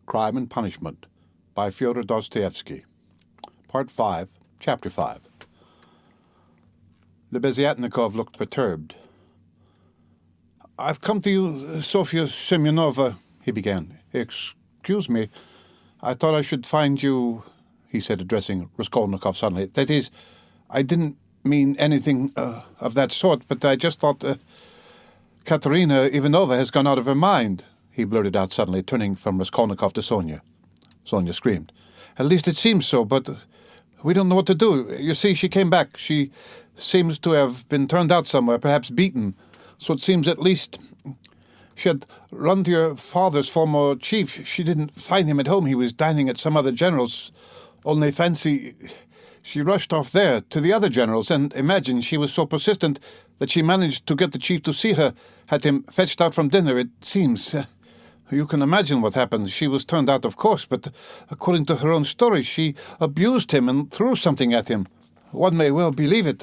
Crime and Punishment by Fyodor Dostoyevsky. Part 5, Chapter 5. Lebeziatnikov looked perturbed. "I've come to you, Sofia Semyonovna," he began. "Excuse me, I thought I should find you," he said, addressing Raskolnikov suddenly. "That is, I didn't mean anything of that sort, but I just thought Katerina Ivanovna has gone out of her mind," he blurted out suddenly, turning from Raskolnikov to Sonia. Sonia screamed. "At least it seems so, but we don't know what to do. You see, she came back. She seems to have been turned out somewhere, perhaps beaten. So it seems at least she had run to your father's former chief. She didn't find him at home. He was dining at some other general's. Only fancy, she rushed off there to the other generals, and imagine she was so persistent that she managed to get the chief to see her, had him fetched out from dinner, it seems. You can imagine what happened. She was turned out, of course, but according to her own story, she abused him and threw something at him. One may well believe it.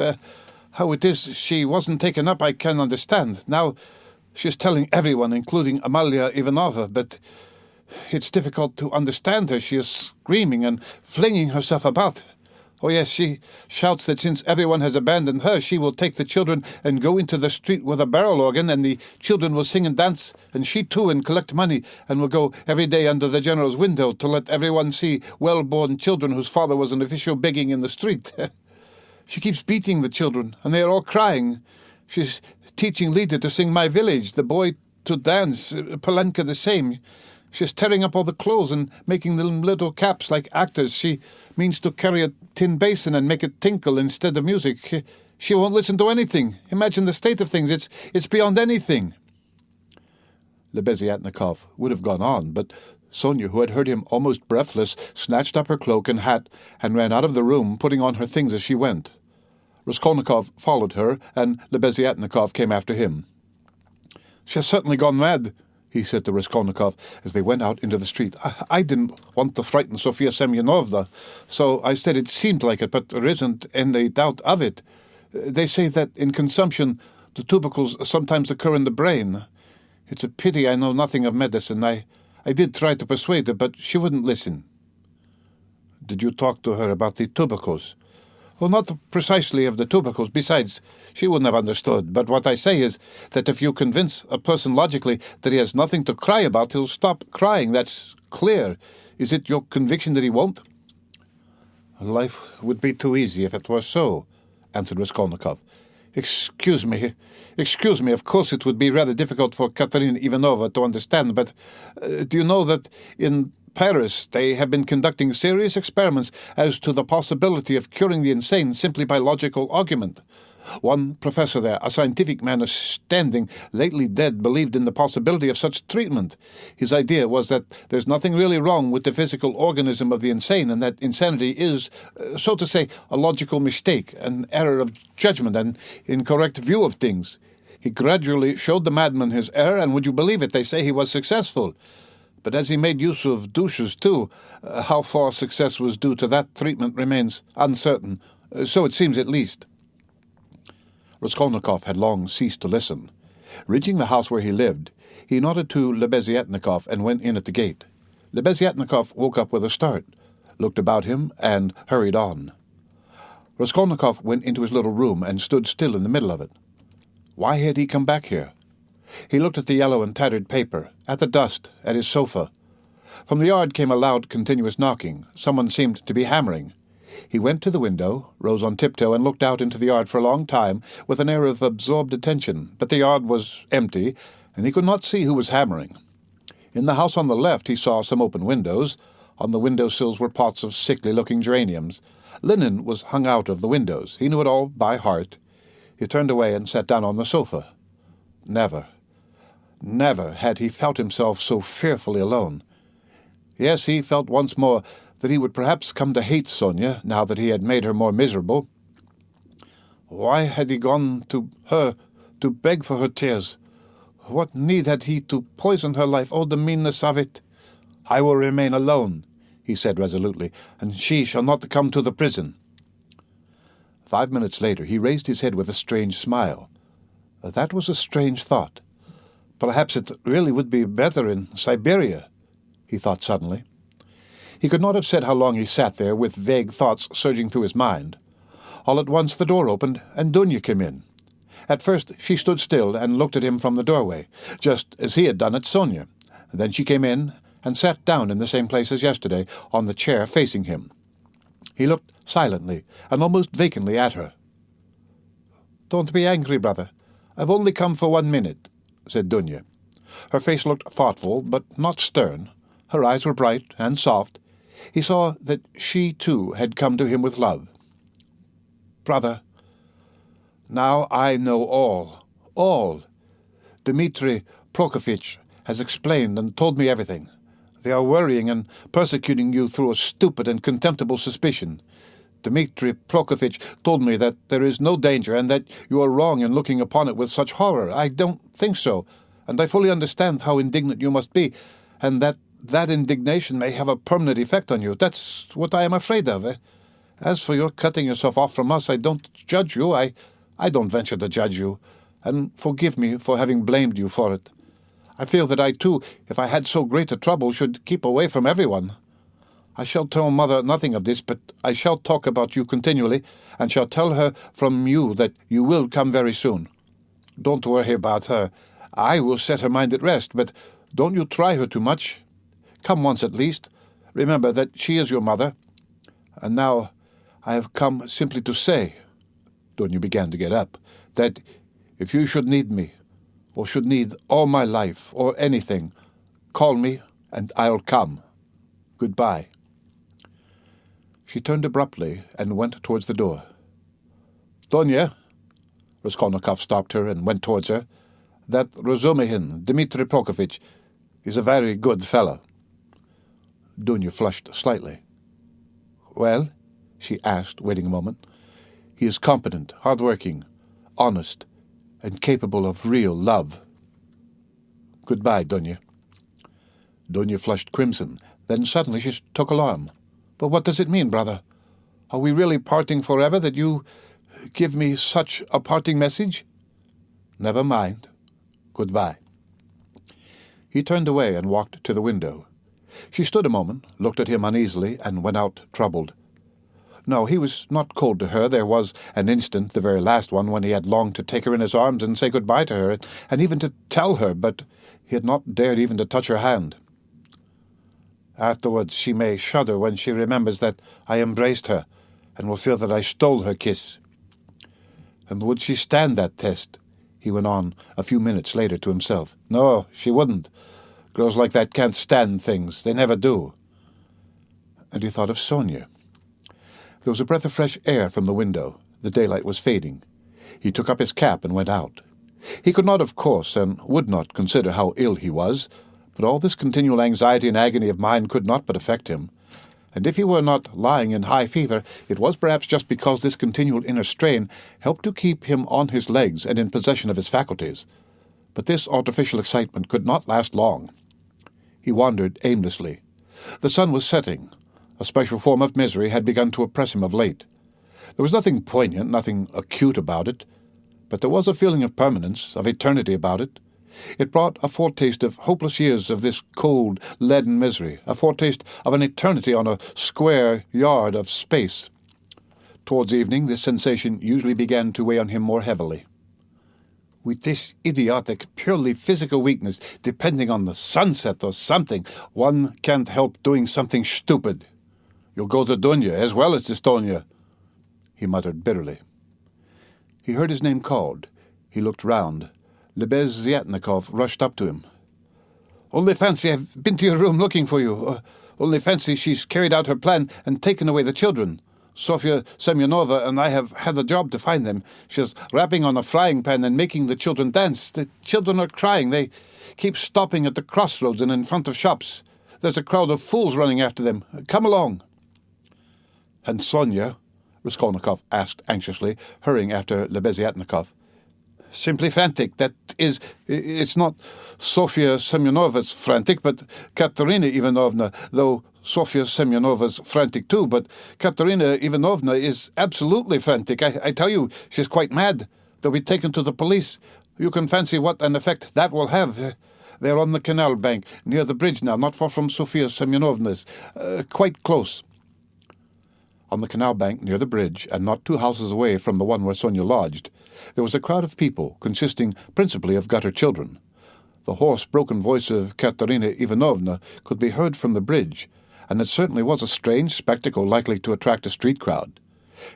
How it is she wasn't taken up I can understand. Now she's telling everyone, including Amalia Ivanovna, but it's difficult to understand her. She is screaming and flinging herself about. Oh yes, she shouts that since everyone has abandoned her, she will take the children and go into the street with a barrel organ, and the children will sing and dance, and she too, and collect money, and will go every day under the general's window to let everyone see well-born children whose father was an official begging in the street. She keeps beating the children, and they are all crying. She's teaching Lita to sing My Village, the boy to dance, Polenka the same. She's tearing up all the clothes and making them little caps like actors. She means to carry a tin basin and make it tinkle instead of music. She won't listen to anything. Imagine the state of things. It's beyond anything." Lebeziatnikov would have gone on, but Sonia, who had heard him almost breathless, snatched up her cloak and hat and ran out of the room, putting on her things as she went. Raskolnikov followed her, and Lebeziatnikov came after him. "She has certainly gone mad," he said to Raskolnikov as they went out into the street. I didn't want to frighten Sofia Semyonovna, so I said it seemed like it, but there isn't any doubt of it. They say that in consumption the tubercles sometimes occur in the brain. It's a pity I know nothing of medicine. I did try to persuade her, but she wouldn't listen." "Did you talk to her about the tubercles?" "Well, not precisely of the tubercles. Besides, she wouldn't have understood. But what I say is that if you convince a person logically that he has nothing to cry about, he'll stop crying. That's clear. Is it your conviction that he won't?" "Life would be too easy if it were so," answered Raskolnikov. Excuse me. Of course it would be rather difficult for Katerina Ivanovna to understand, but do you know that in Paris they have been conducting serious experiments as to the possibility of curing the insane simply by logical argument? One professor there, a scientific man of standing, lately dead, believed in the possibility of such treatment. His idea was that there's nothing really wrong with the physical organism of the insane, and that insanity is, so to say, a logical mistake, an error of judgment, an incorrect view of things. He gradually showed the madman his error, and would you believe it, they say he was successful. But as he made use of douches too, how far success was due to that treatment remains uncertain. So it seems at least. Raskolnikov had long ceased to listen. Reaching the house where he lived, he nodded to Lebeziatnikov and went in at the gate. Lebeziatnikov woke up with a start, looked about him, and hurried on. Raskolnikov went into his little room and stood still in the middle of it. Why had he come back here? He looked at the yellow and tattered paper, at the dust, at his sofa. From the yard came a loud, continuous knocking. Someone seemed to be hammering. He went to the window, rose on tiptoe, and looked out into the yard for a long time with an air of absorbed attention, but the yard was empty, and he could not see who was hammering. In the house on the left he saw some open windows. On the window-sills were pots of sickly-looking geraniums. Linen was hung out of the windows. He knew it all by heart. He turned away and sat down on the sofa. Never had he felt himself so fearfully alone. Yes, he felt once more that he would perhaps come to hate Sonia, now that he had made her more miserable. Why had he gone to her to beg for her tears? What need had he to poison her life? Oh, the meanness of it! "I will remain alone," he said resolutely, "and she shall not come to the prison." 5 minutes later he raised his head with a strange smile. That was a strange thought. Perhaps it really would be better in Siberia. He he thought suddenly. He could not have said how long he sat there with vague thoughts surging through his mind. All at once the door opened, and Dunya came in. At first she stood still and looked at him from the doorway, just as he had done at Sonia. Then she came in and sat down in the same place as yesterday, on the chair facing him. He looked silently and almost vacantly at her. "Don't be angry, brother. I've only come for 1 minute," said Dunya. Her face looked thoughtful, but not stern. Her eyes were bright and soft. He saw that she, too, had come to him with love. "Brother, now I know all. Dmitri Prokofitch has explained and told me everything. They are worrying and persecuting you through a stupid and contemptible suspicion. Dmitri Prokofitch told me that there is no danger and that you are wrong in looking upon it with such horror. I don't think so, and I fully understand how indignant you must be, and that indignation may have a permanent effect on you. That's what I am afraid of. As for your cutting yourself off from us, I don't judge you. I don't venture to judge you, and forgive me for having blamed you for it. I feel that I, too, if I had so great a trouble, should keep away from everyone. I shall tell Mother nothing of this, but I shall talk about you continually, and shall tell her from you that you will come very soon. Don't worry about her. I will set her mind at rest, but don't you try her too much. Come once at least. Remember that she is your mother. And now I have come simply to say," Dunya began to get up, "that if you should need me, or should need all my life, or anything, call me, and I'll come. Goodbye." She turned abruptly and went towards the door. "Donya," Raskolnikov stopped her and went towards her, "that Razumihin, Dmitri Prokofitch, is a very good fellow." Dunya flushed slightly. "Well?" she asked, waiting a moment. "He is competent, hard-working, honest, and capable of real love. Goodbye, Dunya." Dunya flushed crimson. Then suddenly she took alarm. "But what does it mean, brother? Are we really parting forever, that you give me such a parting message?" "Never mind. Goodbye." He turned away and walked to the window. She stood a moment, looked at him uneasily, and went out troubled. No, he was not cold to her. There was an instant, the very last one, when he had longed to take her in his arms and say goodbye to her, and even to tell her, but he had not dared even to touch her hand. "Afterwards she may shudder when she remembers that I embraced her, and will feel that I stole her kiss. And would she stand that test?" he went on a few minutes later to himself. "No, she wouldn't. Girls like that can't stand things. They never do." And he thought of Sonia. There was a breath of fresh air from the window. The daylight was fading. He took up his cap and went out. He could not, of course, and would not consider how ill he was, but all this continual anxiety and agony of mind could not but affect him. And if he were not lying in high fever, it was perhaps just because this continual inner strain helped to keep him on his legs and in possession of his faculties. But this artificial excitement could not last long. He wandered aimlessly. The sun was setting. A special form of misery had begun to oppress him of late. There was nothing poignant, nothing acute about it, but there was a feeling of permanence, of eternity about it. It brought a foretaste of hopeless years of this cold, leaden misery, a foretaste of an eternity on a square yard of space. Towards evening, this sensation usually began to weigh on him more heavily. With this idiotic, purely physical weakness, depending on the sunset or something, one can't help doing something stupid. You'll go to Dunya as well as to Sonia, he muttered bitterly. He heard his name called. He looked round. Lebeziatnikov rushed up to him. "Only fancy, I've been to your room looking for you. Only fancy, she's carried out her plan and taken away the children. Sofia Semyonovna and I have had a job to find them. She's rapping on a frying pan and making the children dance. The children are crying. They keep stopping at the crossroads and in front of shops. There's a crowd of fools running after them. Come along." "And Sonia?" Raskolnikov asked anxiously, hurrying after Lebeziatnikov. "Simply frantic. That is, it's not Sofia Semyonovna's frantic, but Katerina Ivanovna, though Sofia Semyonovna's frantic too, but Katerina Ivanovna is absolutely frantic. I tell you, she's quite mad. They'll be taken to the police. You can fancy what an effect that will have. They are on the canal bank, near the bridge now, not far from Sofia Semyonovna's. Quite close." On the canal bank near the bridge, and not 2 houses away from the one where Sonia lodged, there was a crowd of people, consisting principally of gutter children. The hoarse, broken voice of Katerina Ivanovna could be heard from the bridge, and it certainly was a strange spectacle likely to attract a street crowd.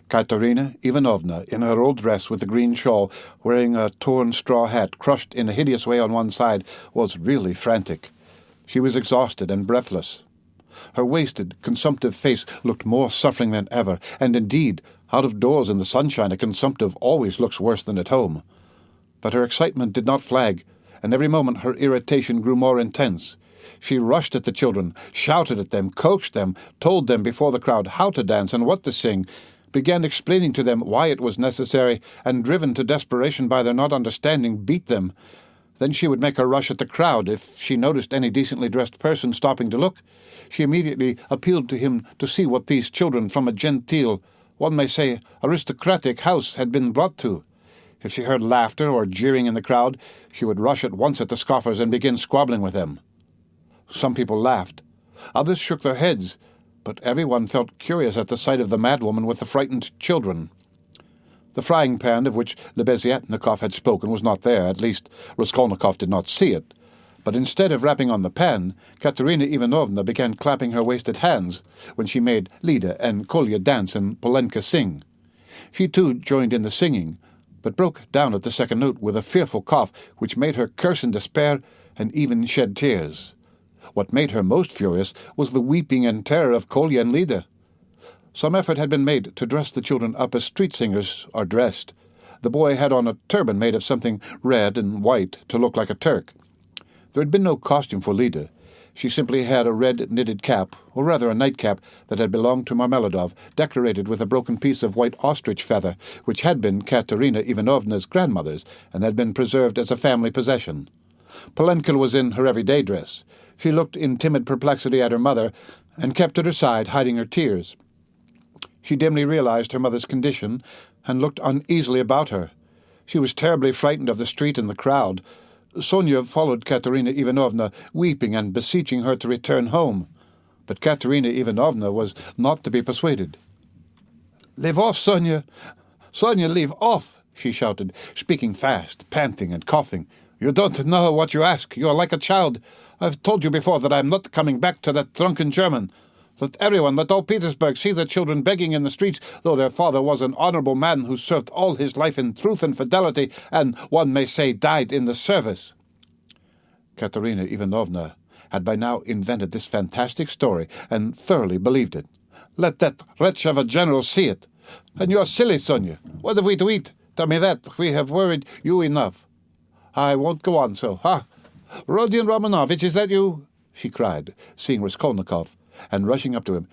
Katerina Ivanovna, in her old dress with the green shawl, wearing a torn straw hat crushed in a hideous way on one side, was really frantic. She was exhausted and breathless. Her wasted, consumptive face looked more suffering than ever, and indeed, out of doors in the sunshine, a consumptive always looks worse than at home. But her excitement did not flag, and every moment her irritation grew more intense. She rushed at the children, shouted at them, coaxed them, told them before the crowd how to dance and what to sing, began explaining to them why it was necessary, and driven to desperation by their not understanding, beat them. Then she would make a rush at the crowd if she noticed any decently dressed person stopping to look. She immediately appealed to him to see what these children from a genteel, one may say aristocratic house had been brought to. If she heard laughter or jeering in the crowd, she would rush at once at the scoffers and begin squabbling with them. Some people laughed. Others shook their heads, but everyone felt curious at the sight of the madwoman with the frightened children. The frying pan of which Lebeziatnikov had spoken was not there, at least Raskolnikov did not see it. But instead of rapping on the pan, Katerina Ivanovna began clapping her wasted hands when she made Lida and Kolya dance and Polenka sing. She too joined in the singing, but broke down at the second note with a fearful cough which made her curse in despair and even shed tears. What made her most furious was the weeping and terror of Kolya and Lida. Some effort had been made to dress the children up as street singers are dressed. The boy had on a turban made of something red and white to look like a Turk. There had been no costume for Lida. She simply had a red knitted cap, or rather a nightcap, that had belonged to Marmeladov, decorated with a broken piece of white ostrich feather, which had been Katerina Ivanovna's grandmother's, and had been preserved as a family possession. Polenka was in her everyday dress. She looked in timid perplexity at her mother, and kept at her side, hiding her tears. She dimly realized her mother's condition, and looked uneasily about her. She was terribly frightened of the street and the crowd. Sonia followed Katerina Ivanovna, weeping and beseeching her to return home. But Katerina Ivanovna was not to be persuaded. "Leave off, Sonia! Sonia, leave off!" she shouted, speaking fast, panting and coughing. "You don't know what you ask. You are like a child. I've told you before that I am not coming back to that drunken German. Let everyone, let all Petersburg see the children begging in the streets, though their father was an honorable man who served all his life in truth and fidelity, and, one may say, died in the service." Katerina Ivanovna had by now invented this fantastic story, and thoroughly believed it. "Let that wretch of a general see it. And you are silly, Sonia. What have we to eat? Tell me that. We have worried you enough." "I won't go on so. Ha! Rodion Romanovitch, is that you?" she cried, seeing Raskolnikov, and rushing up to him.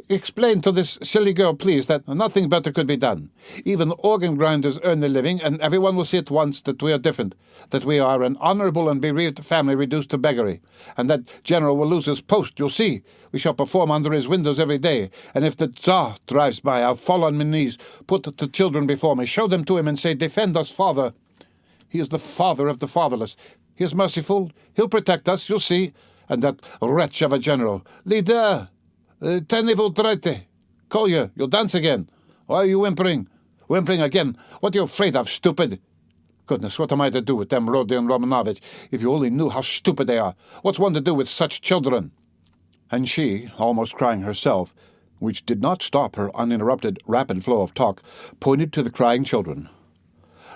"Explain to this silly girl, please, that nothing better could be done. Even organ grinders earn their living, and everyone will see at once that we are different, that we are an honorable and bereaved family reduced to beggary, and that General will lose his post, you'll see. We shall perform under his windows every day, and if the Tsar drives by, I'll fall on my knees, put the children before me, show them to him, and say, 'Defend us, Father.' He is the father of the fatherless. He is merciful. He'll protect us, you'll see. And that wretch of a general. Leader! Tenez-vous traite. Kolya, you'll dance again. Why are you whimpering? Whimpering again? What are you afraid of, stupid? Goodness, what am I to do with them, Rodion Romanovitch? If you only knew how stupid they are. What's one to do with such children?" And she, almost crying herself, which did not stop her uninterrupted, rapid flow of talk, pointed to the crying children.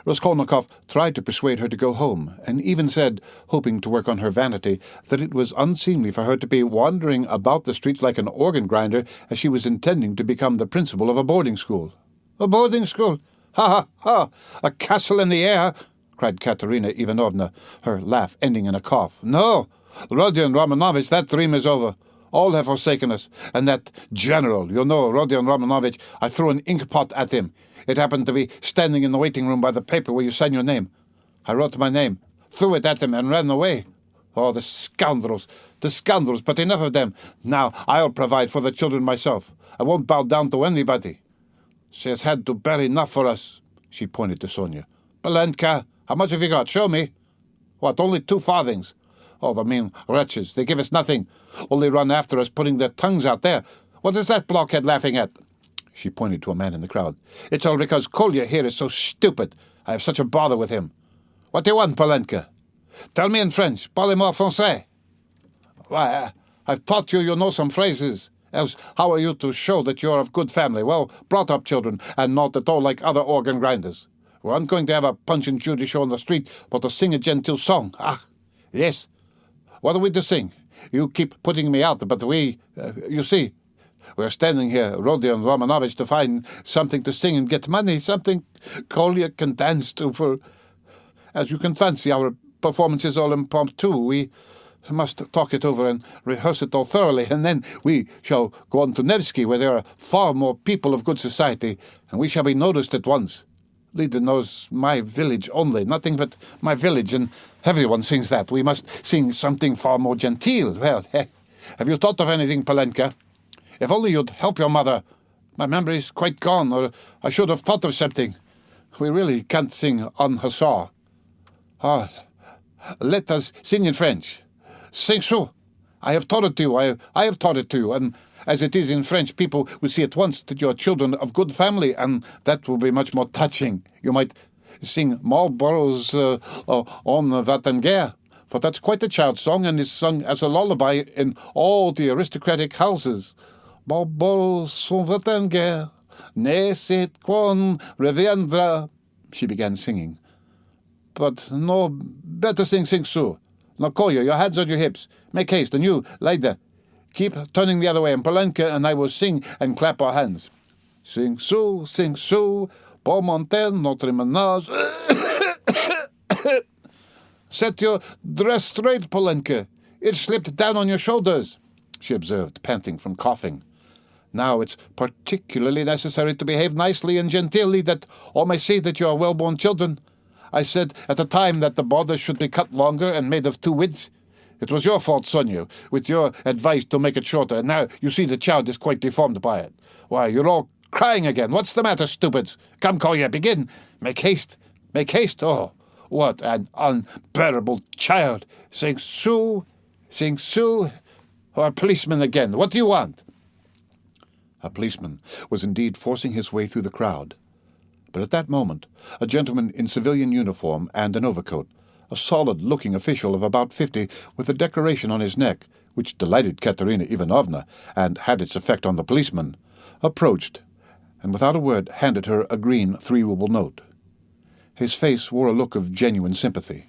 Raskolnikov tried to persuade her to go home, and even said, hoping to work on her vanity, that it was unseemly for her to be wandering about the streets like an organ grinder, as she was intending to become the principal of a boarding school. "A boarding school? Ha, ha, ha! A castle in the air!" cried Katerina Ivanovna, her laugh ending in a cough. "No, Rodion Romanovitch, that dream is over. All have forsaken us, and that general, you know, Rodion Romanovitch, I threw an inkpot at him. It happened to be standing in the waiting room by the paper where you sign your name. I wrote my name, threw it at him, and ran away. Oh, the scoundrels, but enough of them. Now I'll provide for the children myself. I won't bow down to anybody. She has had to bear enough for us." She pointed to Sonia. "Polenka, how much have you got? Show me." "What, only 2 farthings? Oh, the mean wretches, they give us nothing. Only run after us, putting their tongues out there. What is that blockhead laughing at? She pointed to a man in the crowd. It's all because Kolya here is so stupid. I have such a bother with him. What do you want, Polenka? Tell me in French. Parlez-moi français. Why, I've taught you know some phrases. Else, how are you to show that you're of good family, well brought up children, and not at all like other organ grinders? We aren't going to have a Punch and Judy show on the street, but to sing a genteel song. Ah, yes. What are we to sing? You keep putting me out, but you see, we're standing here, Rodion and Romanovich, to find something to sing and get money, something Kolya can dance to for... As you can fancy, our performance is all impromptu. We must talk it over and rehearse it all thoroughly, and then we shall go on to Nevsky, where there are far more people of good society, and we shall be noticed at once. Lida knows my village only, nothing but my village, and everyone sings that. We must sing something far more genteel. Well, have you thought of anything, Polenka? If only you'd help your mother. My memory's quite gone, or I should have thought of something. We really can't sing en hussar. Ah, let us sing in French. Sing so. I have taught it to you. I have taught it to you, and as it is in French, people will see at once that you are children of good family, and that will be much more touching. You might sing Marlborough's On Va-t-en-Guerre, for that's quite a child's song, and is sung as a lullaby in all the aristocratic houses. Marlborough's son va-t-en-guerre, ne sait qu'on reviendra, she began singing. But no, better sing so. Now, Kolya, your hands on your hips. Make haste, and you, Lida, keep turning the other way, and Polenka and I will sing and clap our hands. Sing so, pour monter notre ménage. Set your dress straight, Polenka. It slipped down on your shoulders, she observed, panting from coughing. Now it's particularly necessary to behave nicely and genteelly, that all may see that you are well-born children. I said at the time that the borders should be cut longer and made of 2 widths. It was your fault, Sonia, with your advice to make it shorter, and now you see the child is quite deformed by it. Why, you're all crying again. What's the matter, stupids? Come, Kolya, begin. Make haste. Make haste. Oh, what an unbearable child. Sing Sue. Or a policeman again. What do you want? A policeman was indeed forcing his way through the crowd. But at that moment, a gentleman in civilian uniform and an overcoat, a solid-looking official of about 50 with a decoration on his neck, which delighted Katerina Ivanovna and had its effect on the policeman, approached, and without a word handed her a green 3-ruble note. His face wore a look of genuine sympathy.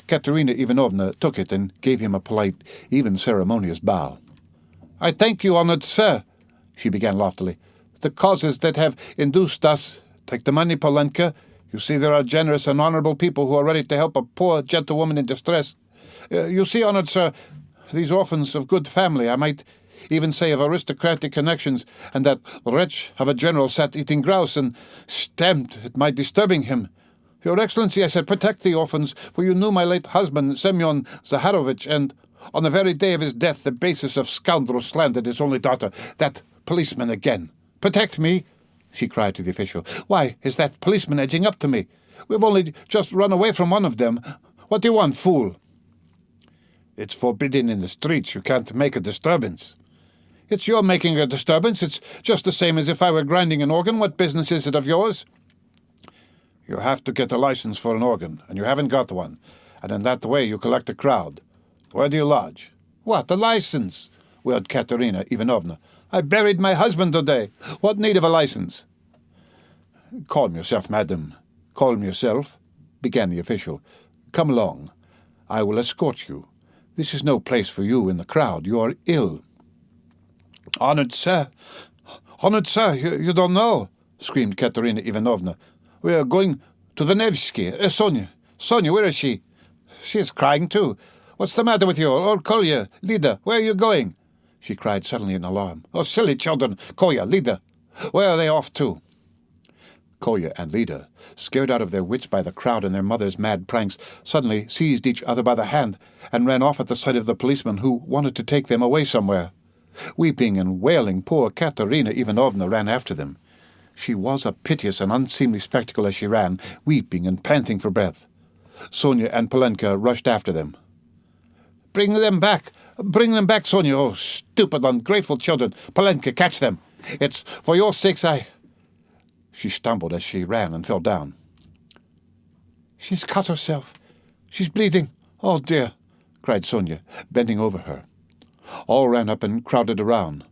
Katerina Ivanovna took it and gave him a polite, even ceremonious bow. "I thank you, honoured sir," she began loftily. "The causes that have induced us... Take the money, Polenka. You see there are generous and honourable people who are ready to help a poor gentlewoman in distress. You see, honoured sir, these orphans of good family, I might even say of aristocratic connections, and that wretch of a general sat eating grouse and stamped at my disturbing him. Your Excellency, I said, protect the orphans, for you knew my late husband, Semyon Zaharovich, and on the very day of his death the basest of scoundrels slandered his only daughter, that policeman again. Protect me!" she cried to the official. "Why is that policeman edging up to me? We've only just run away from one of them. What do you want, fool?" "It's forbidden in the streets. You can't make a disturbance." "It's your making a disturbance. It's just the same as if I were grinding an organ. What business is it of yours?" "You have to get a license for an organ, and you haven't got one, and in that way you collect a crowd. Where do you lodge?" "What, a license?" wailed Katerina Ivanovna. "I buried my husband today. What need of a license?" "Calm yourself, madam. Calm yourself," began the official. "Come along. I will escort you. This is no place for you in the crowd. You are ill." Honoured sir, you don't know," screamed Katerina Ivanovna. "We are going to the Nevsky. Sonia, where is she? She is crying too. What's the matter with you? Oh, Kolya, Lida, where are you going?" she cried suddenly in alarm. "Oh, silly children! Kolya, Lida, where are they off to?" Kolya and Lida, scared out of their wits by the crowd and their mother's mad pranks, suddenly seized each other by the hand and ran off at the sight of the policeman, who wanted to take them away somewhere. Weeping and wailing, poor Katerina Ivanovna ran after them. She was a piteous and unseemly spectacle as she ran, weeping and panting for breath. Sonia and Polenka rushed after them. Bring them back! Bring them back, Sonia! Oh, stupid, ungrateful children! Polenka, catch them! It's for your sakes She stumbled as she ran and fell down. She's cut herself. She's bleeding. Oh, dear, cried Sonia, bending over her. All ran up and crowded around.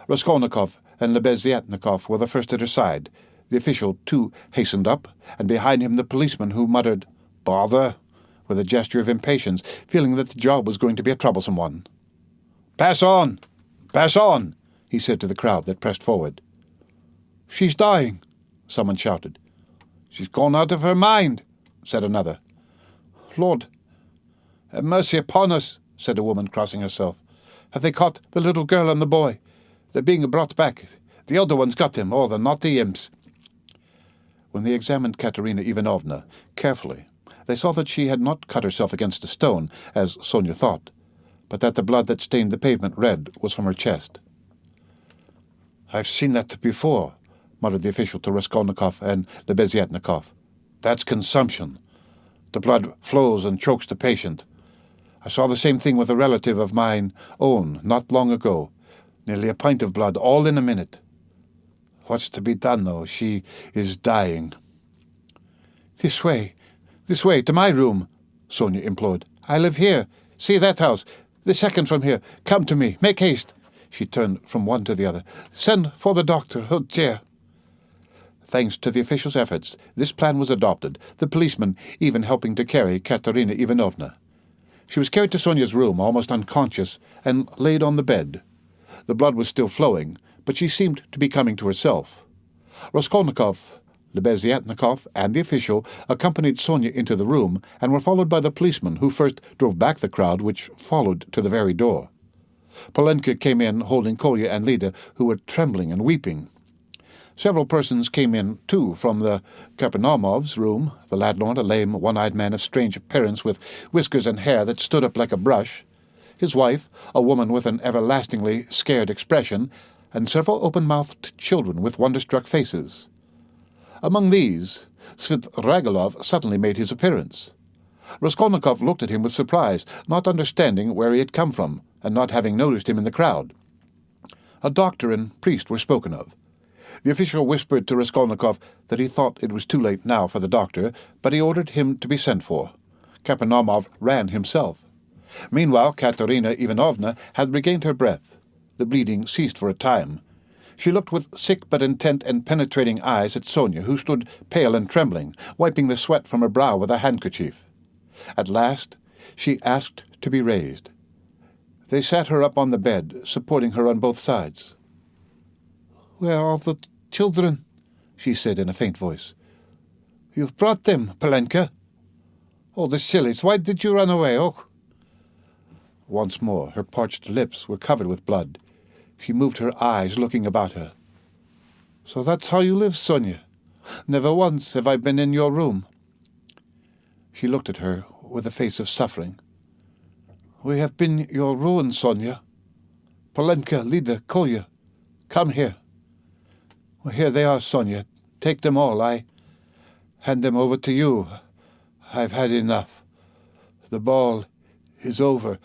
Raskolnikov and Lebeziatnikov were the first at her side. The official, too, hastened up, and behind him the policeman, who muttered, "Bother," with a gesture of impatience, feeling that the job was going to be a troublesome one. "Pass on! Pass on!" he said to the crowd that pressed forward. "She's dying," someone shouted. "She's gone out of her mind," said another. "Lord, have mercy upon us," said a woman, crossing herself. "Have they caught the little girl and the boy? They're being brought back. The elder one's got them, oh, the naughty imps." When they examined Katerina Ivanovna carefully, they saw that she had not cut herself against a stone, as Sonia thought, but that the blood that stained the pavement red was from her chest. "I've seen that before," muttered the official to Raskolnikov and Lebeziatnikov. "That's consumption. The blood flows and chokes the patient. I saw the same thing with a relative of mine own not long ago. Nearly a pint of blood, all in a minute. What's to be done, though? She is dying." This way, to my room," Sonia implored. "I live here. See that house? The second from here. Come to me. Make haste." She turned from one to the other. "Send for the doctor. Oh, dear." Thanks to the official's efforts, this plan was adopted, the policeman even helping to carry Katerina Ivanovna. She was carried to Sonia's room, almost unconscious, and laid on the bed. The blood was still flowing, but she seemed to be coming to herself. Raskolnikov, Lebeziatnikov, and the official accompanied Sonia into the room and were followed by the policeman, who first drove back the crowd, which followed to the very door. Polenka came in holding Kolya and Lida, who were trembling and weeping. Several persons came in, too, from the Katerina's room, the landlord, a lame, one-eyed man of strange appearance with whiskers and hair that stood up like a brush, his wife, a woman with an everlastingly scared expression, and several open-mouthed children with wonder-struck faces. Among these, Svidrigailov suddenly made his appearance. Raskolnikov looked at him with surprise, not understanding where he had come from, and not having noticed him in the crowd. A doctor and priest were spoken of. The official whispered to Raskolnikov that he thought it was too late now for the doctor, but he ordered him to be sent for. Katerina ran himself. Meanwhile, Katerina Ivanovna had regained her breath. The bleeding ceased for a time. She looked with sick but intent and penetrating eyes at Sonia, who stood pale and trembling, wiping the sweat from her brow with a handkerchief. At last she asked to be raised. They sat her up on the bed, supporting her on both sides. "Where are the children?" she said in a faint voice. "You've brought them, Polenka." "Oh, the sillies! Why did you run away? Oh!" Once more her parched lips were covered with blood. She moved her eyes, looking about her. "So that's how you live, Sonia? Never once have I been in your room." She looked at her with a face of suffering. "We have been your ruin, Sonia. Polenka, Lida, Kolya, come here." "Well, here they are, Sonia. Take them all. I hand them over to you. I've had enough. The ball is over.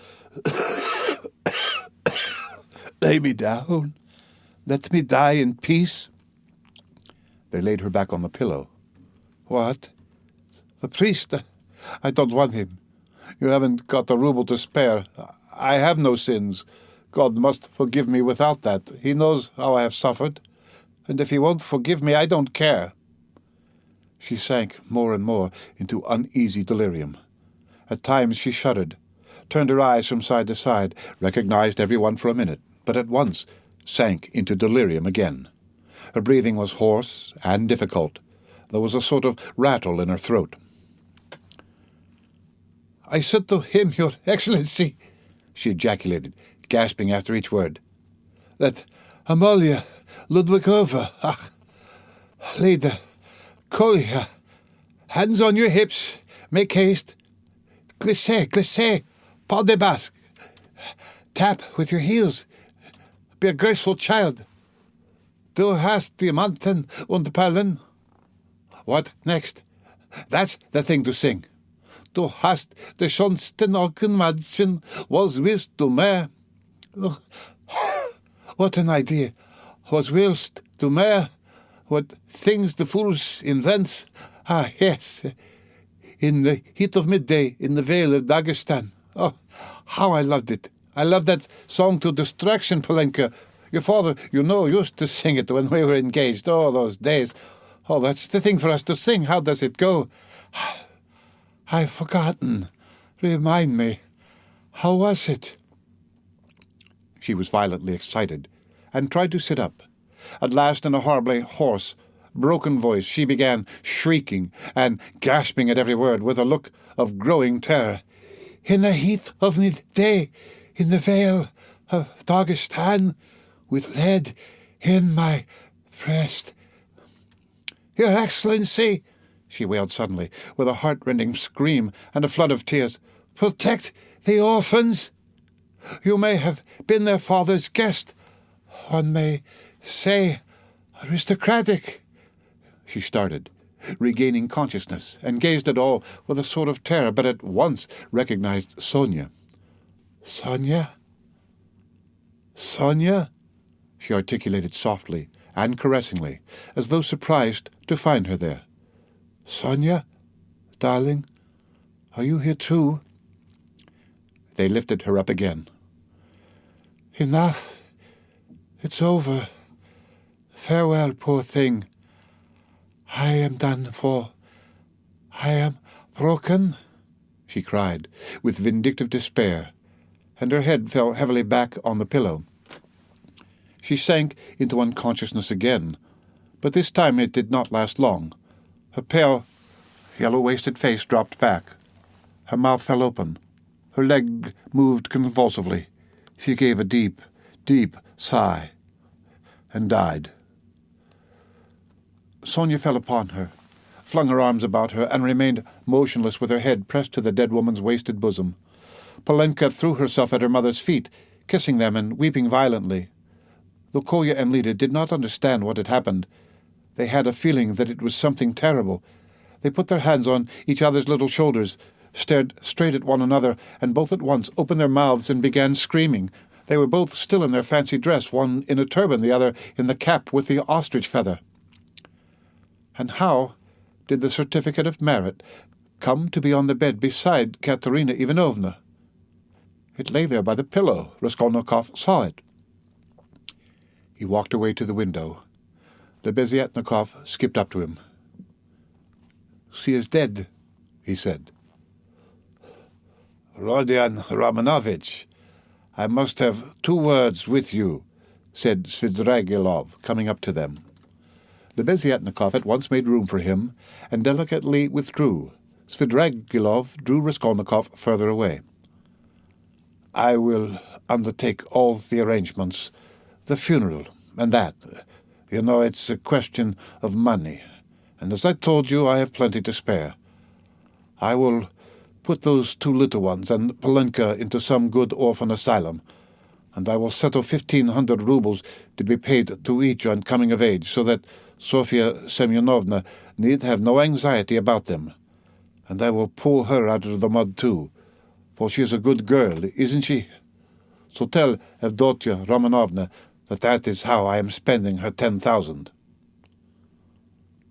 Lay me down. Let me die in peace." They laid her back on the pillow. "What? The priest? I don't want him. You haven't got a ruble to spare. I have no sins. God must forgive me without that. He knows how I have suffered. And if he won't forgive me, I don't care." She sank more and more into uneasy delirium. At times she shuddered, turned her eyes from side to side, recognized everyone for a minute, but at once sank into delirium again. Her breathing was hoarse and difficult. There was a sort of rattle in her throat. "I said to him, Your Excellency," she ejaculated, gasping after each word, "that Amalia Ludwigova, Lida, Kolya, hands on your hips, make haste, glissez, glissez, pas de basque, tap with your heels, be a graceful child, du hast Diamanten und Perlen." "What next? That's the thing to sing. du hast de schönste Augenmädchen, was willst du mehr? Oh, what an idea! What willst du mehr? What things the fools invents! Ah, yes, in the heat of midday in the Vale of Dagestan. Oh, how I loved it! I loved that song to distraction, Polenka. Your father, used to sing it when we were engaged. Oh, those days. Oh, that's the thing for us to sing. How does it go? I've forgotten. Remind me. How was it? She was violently excited and tried to sit up. At last, in a horribly hoarse, broken voice, she began shrieking and gasping at every word with a look of growing terror. In the heat of midday, in the Vale of Dagestan, with lead in my breast. Your Excellency, she wailed suddenly, with a heart-rending scream and a flood of tears, protect the orphans. You may have been their father's guest. One may say aristocratic. She started, regaining consciousness, and gazed at all with a sort of terror, but at once recognized Sonia. Sonia? Sonia? She articulated softly and caressingly, as though surprised to find her there. Sonia, darling, are you here too? They lifted her up again. Enough. It's over. Farewell, poor thing. I am done for. I am broken, she cried, with vindictive despair, and her head fell heavily back on the pillow. She sank into unconsciousness again, but this time it did not last long. Her pale, yellow-wasted face dropped back. Her mouth fell open. Her leg moved convulsively. She gave a deep, deep sigh and died. Sonia fell upon her, flung her arms about her, and remained motionless with her head pressed to the dead woman's wasted bosom. Polenka threw herself at her mother's feet, kissing them and weeping violently. Though Kolya and Lida did not understand what had happened, they had a feeling that it was something terrible. They put their hands on each other's little shoulders, stared straight at one another, and both at once opened their mouths and began screaming. They were both still in their fancy dress, one in a turban, the other in the cap with the ostrich feather. And how did the certificate of merit come to be on the bed beside Katerina Ivanovna? It lay there by the pillow. Raskolnikov saw it. He walked away to the window. Lebeziatnikov skipped up to him. She is dead, he said. Rodion Romanovich, I must have 2 words with you, said Svidrigailov, coming up to them. Lebeziatnikov at once made room for him, and delicately withdrew. Svidrigailov drew Raskolnikov further away. I will undertake all the arrangements, the funeral, and that. It's a question of money, and as I told you, I have plenty to spare. I will put those 2 little ones and Polenka into some good orphan asylum, and I will settle 1,500 rubles to be paid to each on coming of age, so that Sofia Semyonovna need have no anxiety about them. And I will pull her out of the mud too, for she is a good girl, isn't she? So tell Avdotia Romanovna that is how I am spending her 10,000.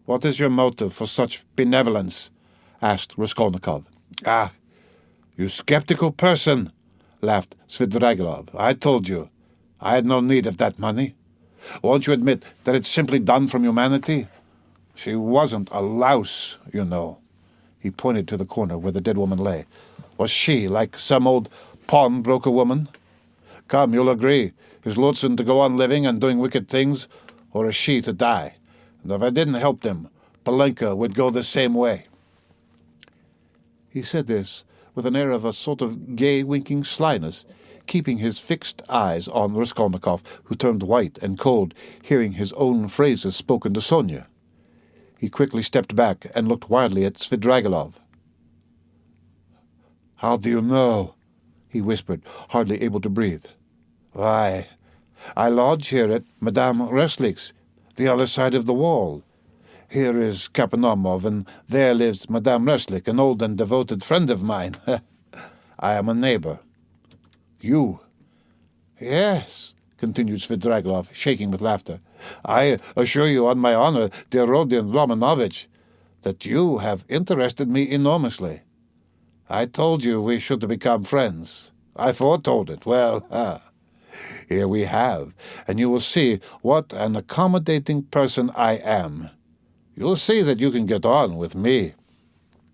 What is your motive for such benevolence? Asked Raskolnikov. Ah, you skeptical person, laughed Svidrigailov. I told you, I had no need of that money. Won't you admit that it's simply done from humanity? She wasn't a louse, you know. He pointed to the corner where the dead woman lay. Was she like some old pawnbroker woman? Come, you'll agree. Is Lutsen to go on living and doing wicked things, or is she to die? And if I didn't help them, Polenka would go the same way. He said this with an air of a sort of gay, winking slyness, keeping his fixed eyes on Raskolnikov, who turned white and cold, hearing his own phrases spoken to Sonia. He quickly stepped back and looked wildly at Svidrigailov. How do you know? He whispered, hardly able to breathe. Why, I lodge here at Madame Reslick's, the other side of the wall. Here is Kapanomov, and there lives Madame Reslik, an old and devoted friend of mine. I am a neighbor. You? Yes, continued Svidrigailov, shaking with laughter. I assure you on my honor, dear Rodion Romanovich, that you have interested me enormously. I told you we should become friends. I foretold it. Well, here we have, and you will see what an accommodating person I am. You'll see that you can get on with me.